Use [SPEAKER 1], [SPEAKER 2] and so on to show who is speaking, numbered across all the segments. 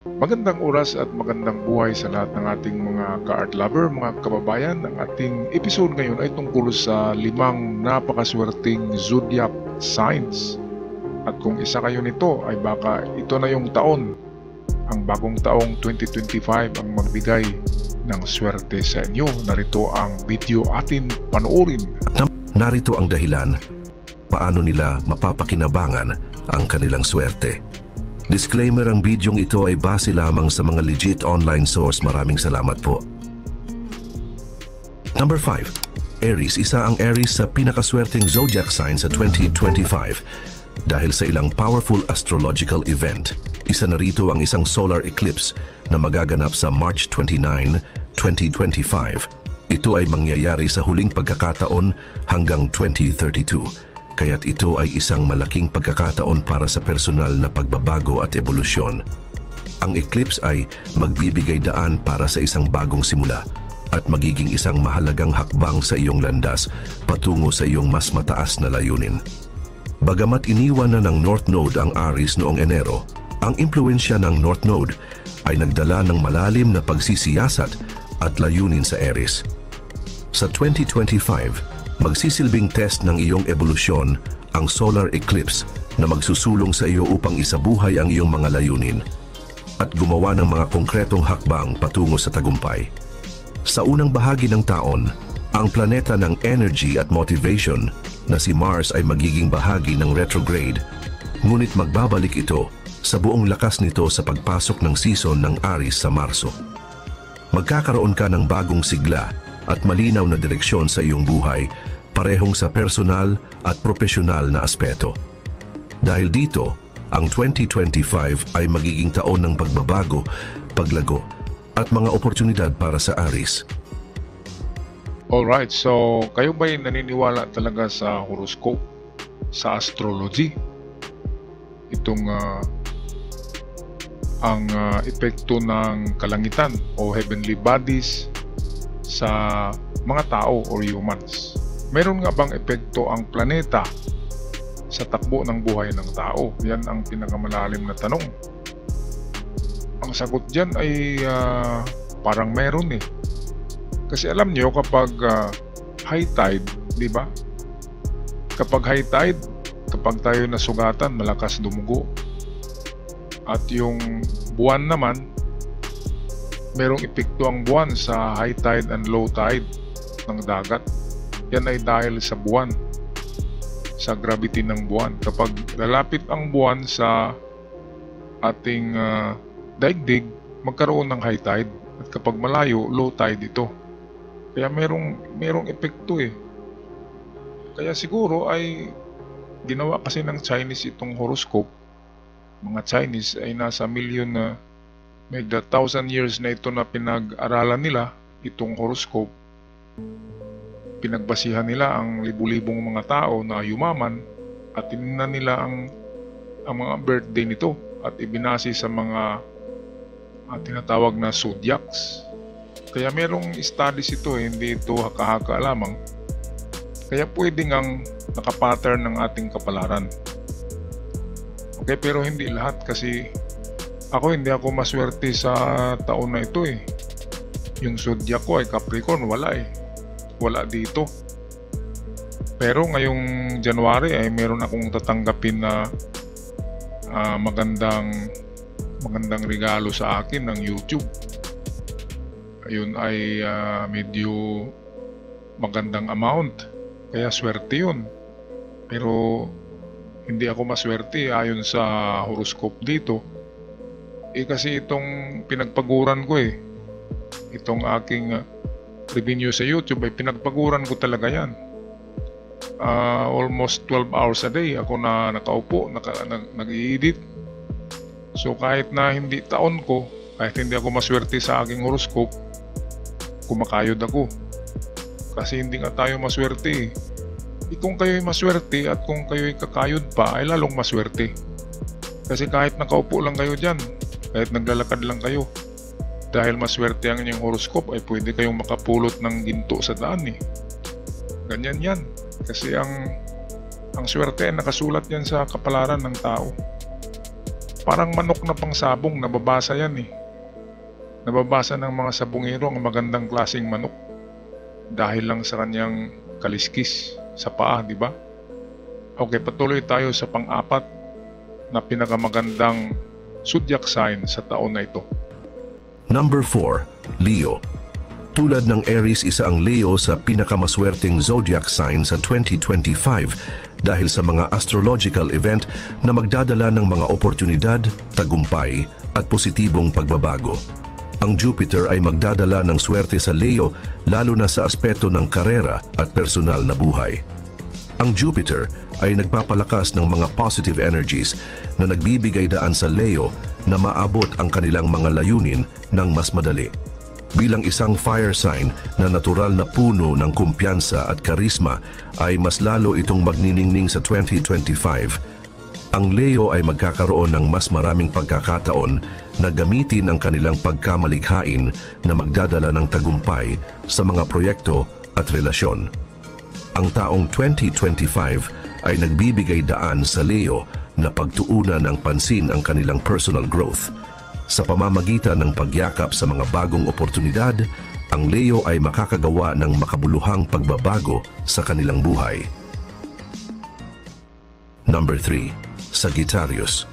[SPEAKER 1] Magandang oras at magandang buhay sa lahat ng ating mga ka-art lover, mga kababayan. Ang ating episode ngayon ay tungkol sa 5 napakaswerteng zodiac signs. At kung isa kayo nito ay baka ito na yung taon, ang bagong taong 2025 ang magbigay ng swerte sa inyo. Narito ang video atin panoorin.
[SPEAKER 2] Narito ang dahilan paano nila mapapakinabangan ang kanilang swerte. Disclaimer, ang bidyong ito ay base lamang sa mga legit online source. Maraming salamat po. Number 5. Aries. Isa ang Aries sa pinakaswerteng zodiac sign sa 2025 dahil sa ilang powerful astrological event. Isa na rito ang isang solar eclipse na magaganap sa March 29, 2025. Ito ay mangyayari sa huling pagkakataon hanggang 2032. Kaya't ito ay isang malaking pagkakataon para sa personal na pagbabago at ebolusyon. Ang eclipse ay magbibigay daan para sa isang bagong simula at magiging isang mahalagang hakbang sa iyong landas patungo sa iyong mas mataas na layunin. Bagamat iniwan na ng North Node ang Aries noong Enero, ang impluensya ng North Node ay nagdala ng malalim na pagsisiyasat at layunin sa Aries. Sa 2025, magsisilbing test ng iyong ebolusyon ang solar eclipse na magsusulong sa iyo upang isabuhay ang iyong mga layunin at gumawa ng mga konkretong hakbang patungo sa tagumpay. Sa unang bahagi ng taon, ang planeta ng energy at motivation na si Mars ay magiging bahagi ng retrograde, ngunit magbabalik ito sa buong lakas nito sa pagpasok ng season ng Aries sa Marso. Magkakaroon ka ng bagong sigla at malinaw na direksyon sa iyong buhay, parehong sa personal at profesional na aspeto. Dahil dito, ang 2025 ay magiging taon ng pagbabago, paglago, at mga oportunidad para sa Aries.
[SPEAKER 1] Alright, so kayo ba'y naniniwala talaga sa horoscope, sa astrology? Itong ang epekto ng kalangitan o heavenly bodies sa mga tao or humans. Meron nga bang epekto ang planeta sa takbo ng buhay ng tao? Yan ang pinakamalalim na tanong. Ang sagot dyan ay parang meron eh. Kasi alam nyo kapag high tide, di ba? Kapag high tide, kapag tayo nasugatan, malakas dumugo. At yung buwan naman, merong epekto ang buwan sa high tide and low tide ng dagat. Yan ay dahil sa buwan, sa gravity ng buwan. Kapag lalapit ang buwan sa ating daigdig, magkaroon ng high tide. At kapag malayo, low tide ito. Kaya merong epekto eh. Kaya siguro ay ginawa kasi ng Chinese itong horoscope. Mga Chinese ay nasa milyon na may 1,000 years na ito na pinag-aralan nila itong horoscope. Pinagbasihan nila ang libu-libong mga tao na yumaman at tinignan nila ang mga birthday nito at ibinase sa mga tinatawag na zodiacs. Kaya merong studies ito, hindi ito haka-haka lamang. Kaya pwedeng ang nakapattern ng ating kapalaran. Okay, pero hindi lahat kasi hindi ako maswerte sa taon na ito eh. Yung zodiac ko ay Capricorn, wala eh. Wala dito. Pero ngayong January ay meron akong tatanggapin na magandang regalo sa akin ng YouTube. Ayun ay medyo magandang amount. Kaya swerte yun. Pero hindi ako maswerte ayon sa horoscope dito. Kasi itong pinagpaguran ko eh. Itong aking revenue sa YouTube ay pinagpaguran ko talaga yan. Almost 12 hours a day ako na nakaupo, nag-i-edit. So kahit na hindi taon ko, kahit hindi ako maswerte sa aking horoscope, kumakayod ako. Kasi hindi nga tayo maswerte eh. Kung kayo'y maswerte at kung kayo'y kakayod pa, ay lalong maswerte. Kasi kahit nakaupo lang kayo dyan, kahit naglalakad lang kayo, dahil maswerte ang inyong horoscope, ay pwede kayong makapulot ng ginto sa daan eh. Ganyan yan. Kasi ang swerte ay nakasulat yan sa kapalaran ng tao. Parang manok na pangsabong, nababasa yan eh. Nababasa ng mga sabungero ang magandang klaseng manok dahil lang sa kanyang kaliskis sa paa, di ba? Okay, patuloy tayo sa pang-apat na pinakamagandang zodiac sign sa taon na ito.
[SPEAKER 2] Number 4, Leo. Tulad ng Aries, isa ang Leo sa pinakamaswerteng zodiac sign sa 2025 dahil sa mga astrological event na magdadala ng mga oportunidad, tagumpay at positibong pagbabago. Ang Jupiter ay magdadala ng swerte sa Leo lalo na sa aspeto ng karera at personal na buhay. Ang Jupiter ay nagpapalakas ng mga positive energies na nagbibigay daan sa Leo na maabot ang kanilang mga layunin ng mas madali. Bilang isang fire sign na natural na puno ng kumpiyansa at karisma ay mas lalo itong magniningning sa 2025. Ang Leo ay magkakaroon ng mas maraming pagkakataon na gamitin ang kanilang pagkamalikhain na magdadala ng tagumpay sa mga proyekto at relasyon. Ang taong 2025 ay nagbibigay daan sa Leo na pagtuunan ng pansin ang kanilang personal growth. Sa pamamagitan ng pagyakap sa mga bagong oportunidad, ang Leo ay makakagawa ng makabuluhang pagbabago sa kanilang buhay. Number 3, Sagittarius.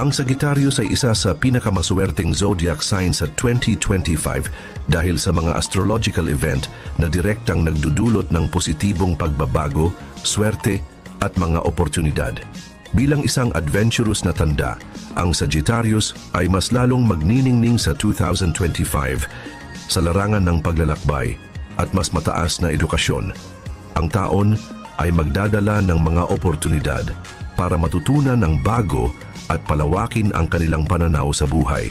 [SPEAKER 2] Ang Sagittarius ay isa sa pinakamaswerteng zodiac sign sa 2025 dahil sa mga astrological event na direktang nagdudulot ng positibong pagbabago, swerte at mga oportunidad. Bilang isang adventurous na tanda, ang Sagittarius ay mas lalong magniningning sa 2025 sa larangan ng paglalakbay at mas mataas na edukasyon. Ang taon ay magdadala ng mga oportunidad para matutunan ng bago at palawakin ang kanilang pananaw sa buhay.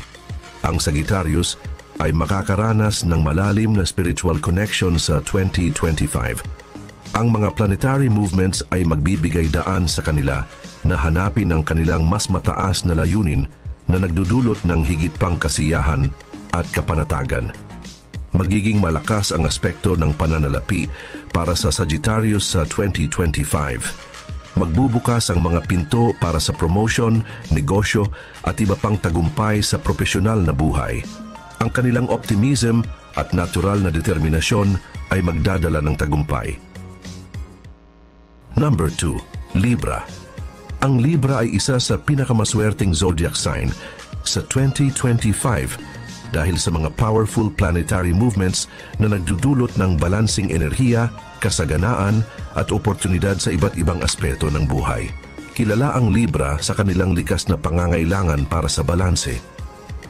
[SPEAKER 2] Ang Sagittarius ay makakaranas ng malalim na spiritual connection sa 2025. Ang mga planetary movements ay magbibigay daan sa kanila na hanapin ang kanilang mas mataas na layunin na nagdudulot ng higit pang kasiyahan at kapanatagan. Magiging malakas ang aspekto ng pananalapi para sa Sagittarius sa 2025. Magbubukas ang mga pinto para sa promotion, negosyo at iba pang tagumpay sa profesional na buhay. Ang kanilang optimism at natural na determinasyon ay magdadala ng tagumpay. Number 2, Libra. Ang Libra ay isa sa pinakamaswerteng zodiac sign sa 2025 dahil sa mga powerful planetary movements na nagdudulot ng balansing enerhiya, kasaganaan at oportunidad sa iba't ibang aspeto ng buhay. Kilala ang Libra sa kanilang likas na pangangailangan para sa balanse.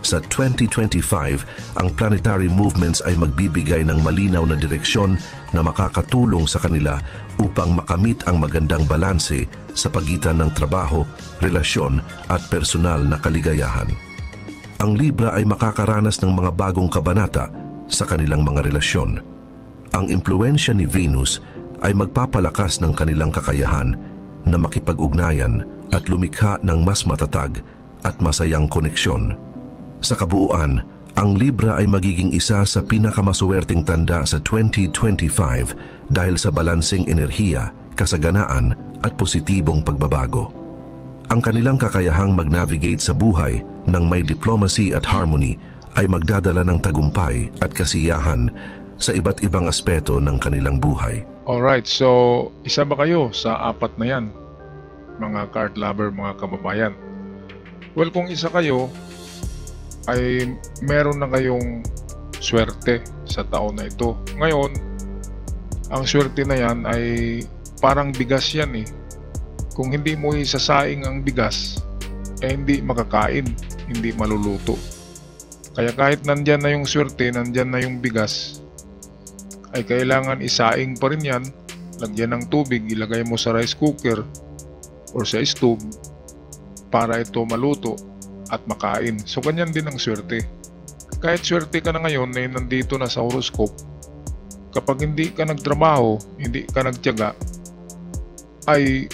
[SPEAKER 2] Sa 2025, ang planetary movements ay magbibigay ng malinaw na direksyon na makakatulong sa kanila upang makamit ang magandang balanse sa pagitan ng trabaho, relasyon at personal na kaligayahan. Ang Libra ay makakaranas ng mga bagong kabanata sa kanilang mga relasyon. Ang impluwensya ni Venus ay magpapalakas ng kanilang kakayahan na makipag-ugnayan at lumikha ng mas matatag at masayang koneksyon. Sa kabuuan, ang Libra ay magiging isa sa pinakamaswerteng tanda sa 2025 dahil sa balansing enerhiya, kasaganaan at positibong pagbabago. Ang kanilang kakayahang mag-navigate sa buhay ng may diplomacy at harmony ay magdadala ng tagumpay at kasiyahan sa iba't ibang aspeto ng kanilang buhay.
[SPEAKER 1] Alright, so isa ba kayo sa apat na yan, mga card lover, mga kababayan? Well, kung isa kayo, ay meron na kayong swerte sa taon na ito. Ngayon, ang swerte na yan ay parang bigas yan eh. Kung hindi mo isasaing ang bigas, hindi makakain, hindi maluluto. Kaya kahit nandyan na yung swerte, nandyan na yung bigas, ay kailangan isaing pa rin yan, lagyan ng tubig, ilagay mo sa rice cooker or sa stove para ito maluto at makain. So ganyan din ang swerte. Kahit swerte ka na ngayon na nandito na sa horoscope, kapag hindi ka nagtrabaho, hindi ka nagtiyaga, ay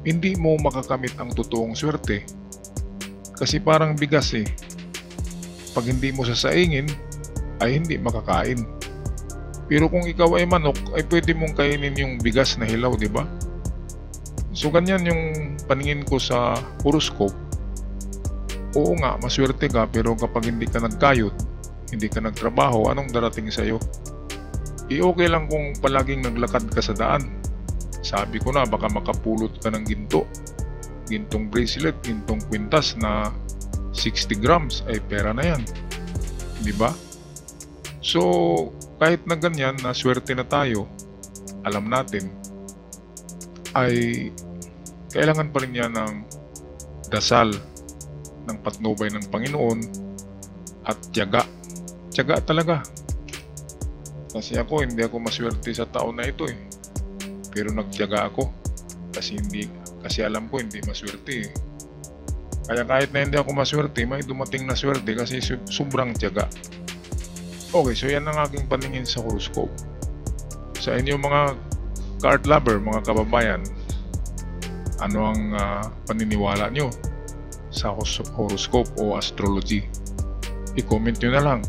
[SPEAKER 1] hindi mo makakamit ang totoong swerte. Kasi parang bigas eh. Pag hindi mo sasaingin, ay hindi makakain. Pero kung ikaw ay manok, ay pwede mong kainin yung bigas na hilaw, di ba? So ganyan yung paningin ko sa horoscope. Oo nga, maswerte ka, pero kapag hindi ka nagkayod, hindi ka nagtrabaho, anong darating sa'yo? Okay lang kung palaging naglakad ka sa daan. Sabi ko na, baka makapulot ka ng ginto. Gintong bracelet, gintong kwintas na 60 grams, ay pera na yan. Di ba? So, kahit na ganyan, na swerte na tayo, alam natin, ay kailangan pa rin yan ng dasal, ng patnubay ng Panginoon, at tiyaga. Tiyaga talaga. Kasi hindi ako maswerte sa taon na ito eh. Pero nagtiyaga ako. Kasi alam ko hindi maswerte eh. Kaya kahit na hindi ako maswerte, may dumating na swerte kasi sobrang tiyaga. Okay, so yan ang aking paningin sa horoscope. Sa inyo mga card lover, mga kababayan, ano ang paniniwala nyo sa horoscope o astrology? I-comment nyo na lang.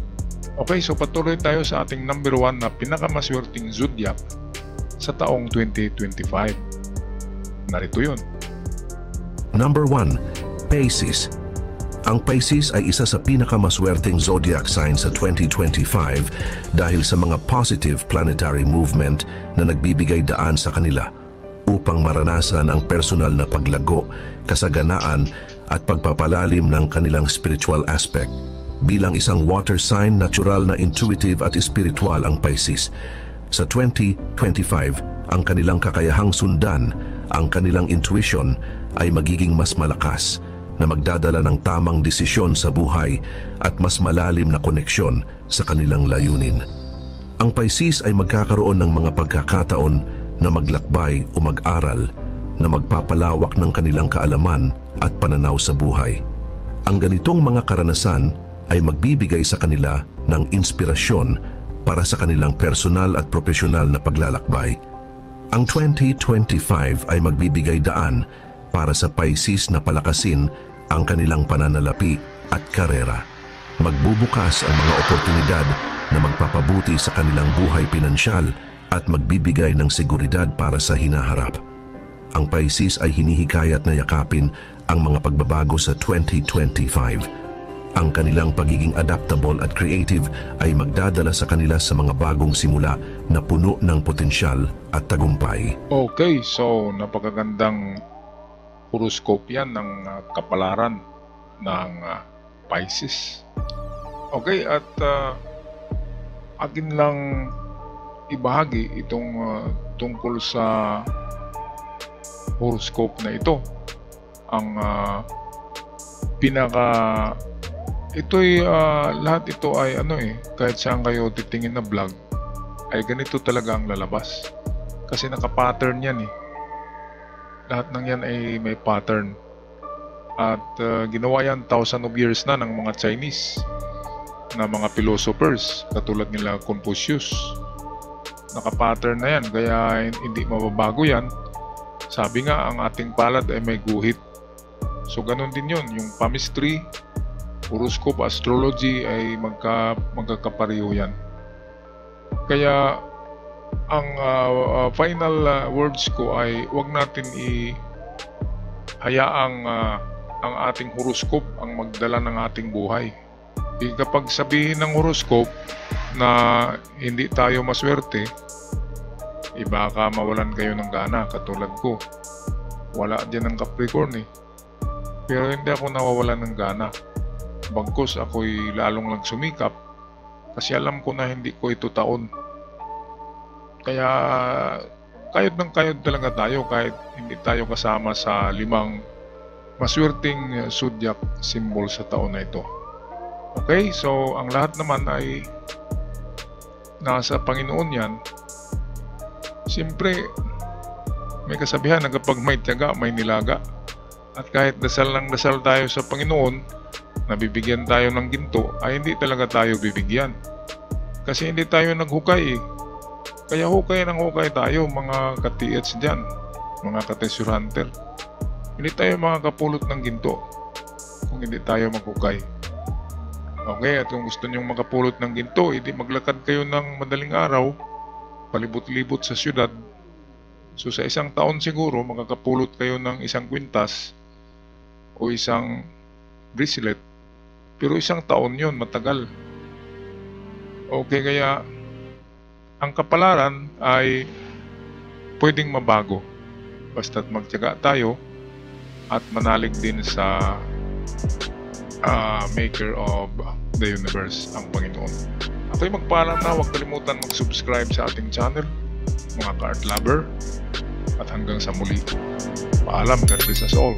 [SPEAKER 1] Okay, so patuloy tayo sa ating number 1 na pinakamaswerteng zodiac sa taong 2025. Narito yun.
[SPEAKER 2] Number 1, Pisces. Ang Pisces ay isa sa pinakamaswerteng zodiac sign sa 2025 dahil sa mga positive planetary movement na nagbibigay daan sa kanila upang maranasan ang personal na paglago, kasaganaan at pagpapalalim ng kanilang spiritual aspect. Bilang isang water sign, natural na intuitive at spiritual ang Pisces. Sa 2025, ang kanilang kakayahang sundan, ang kanilang intuition ay magiging mas malakas na magdadala ng tamang desisyon sa buhay at mas malalim na koneksyon sa kanilang layunin. Ang Pisces ay magkakaroon ng mga pagkakataon na maglakbay o mag-aral na magpapalawak ng kanilang kaalaman at pananaw sa buhay. Ang ganitong mga karanasan ay magbibigay sa kanila ng inspirasyon para sa kanilang personal at profesional na paglalakbay. Ang 2025 ay magbibigay daan para sa Pisces na palakasin ang kanilang pananalapi at karera. Magbubukas ang mga oportunidad na magpapabuti sa kanilang buhay pinansyal at magbibigay ng seguridad para sa hinaharap. Ang Pisces ay hinihikayat na yakapin ang mga pagbabago sa 2025. Ang kanilang pagiging adaptable at creative ay magdadala sa kanila sa mga bagong simula na puno ng potensyal at tagumpay.
[SPEAKER 1] Okay, so napakagandang horoscope yan ng kapalaran ng Pisces. Okay, at akin lang ibahagi itong tungkol sa horoscope na ito. Ang lahat ito ay kahit saan kayo titingin na vlog ay ganito talaga ang lalabas. Kasi naka-pattern yan eh. Lahat ng yan ay may pattern. At ginawa yan thousands of years na ng mga Chinese na mga philosophers katulad nila Confucius. Naka-pattern na yan, kaya hindi mababago yan. Sabi nga, ang ating palad ay may guhit. So ganun din yun, yung palmistry, horoscope, astrology ay magkakapareho yan. Kaya ang final words ko ay huwag natin hayaang ang ating horoscope ang magdala ng ating buhay. Kapag sabihin ng horoscope na hindi tayo maswerte, baka mawalan kayo ng gana katulad ko. Wala dyan ng Capricorn eh. Pero hindi ako nawawalan ng gana. Bagkus ako'y lalong nagsumikap kasi alam ko na hindi ko ito taon. Kaya kayod talaga tayo kahit hindi tayo kasama sa 5 maswerteng zodiac symbol sa taon na ito. Okay, so ang lahat naman ay nasa Panginoon yan. Siyempre, may kasabihan na kapag may tiyaga, may nilaga. At kahit dasal ng dasal tayo sa Panginoon, nabibigyan tayo ng ginto, ay hindi talaga tayo bibigyan. Kasi hindi tayo naghukay eh. Kaya hukay tayo, mga ka-TH dyan, mga ka-treasure hunter. Hindi tayo makakapulot ng ginto kung hindi tayo maghukay. Okay, at kung gusto nyong makapulot ng ginto, hindi maglakad kayo ng madaling araw, palibot-libot sa syudad. So sa isang taon siguro, makakapulot kayo ng 1 kwintas o 1 bracelet. Pero 1 taon yun, matagal. Okay, kaya ang kapalaran ay pwedeng mabago. Basta't magtiyaga tayo at manalig din sa maker of the universe, ang Panginoon. Ako'y magpaalam na, huwag kalimutan mag-subscribe sa ating channel, mga ka-art lover. At hanggang sa muli, paalam, God bless us all.